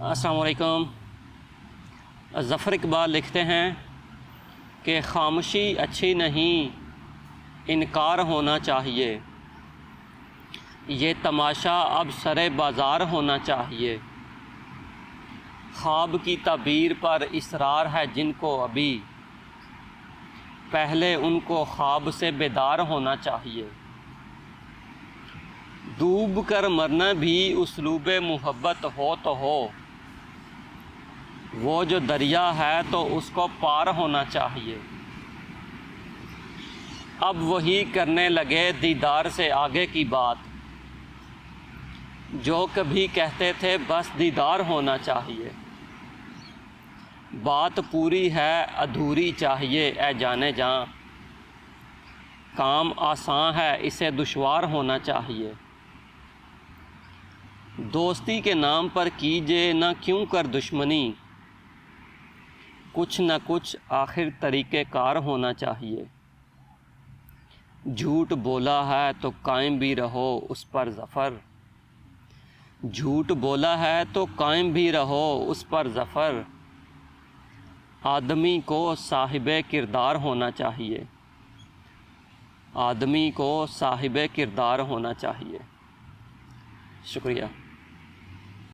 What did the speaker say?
अस्सलाम वालेकुम। ज़फ़र इकबाल लिखते हैं कि खामोशी अच्छी नहीं, इनकार होना चाहिए। ये तमाशा अब सरे बाज़ार होना चाहिए। ख्वाब की ताबीर पर इसरार है जिनको अभी, पहले उनको ख्वाब से बेदार होना चाहिए। डूब कर मरना भी उसलूबे मोहब्बत हो तो हो, वो जो दरिया है तो उसको पार होना चाहिए। अब वही करने लगे दीदार से आगे की बात, जो कभी कहते थे बस दीदार होना चाहिए। बात पूरी है अधूरी चाहिए ए जाने जां, काम आसान है इसे दुश्वार होना चाहिए। दोस्ती के नाम पर कीजिए न क्यों कर दुश्मनी, कुछ न कुछ आखिर तरीक़ेकार होना चाहिए। झूठ बोला है तो कायम भी रहो उस पर ज़फ़र, झूठ बोला है तो कायम भी रहो उस पर ज़फ़र। आदमी को साहिबे किरदार होना चाहिए, आदमी को साहिबे किरदार होना चाहिए। शुक्रिया।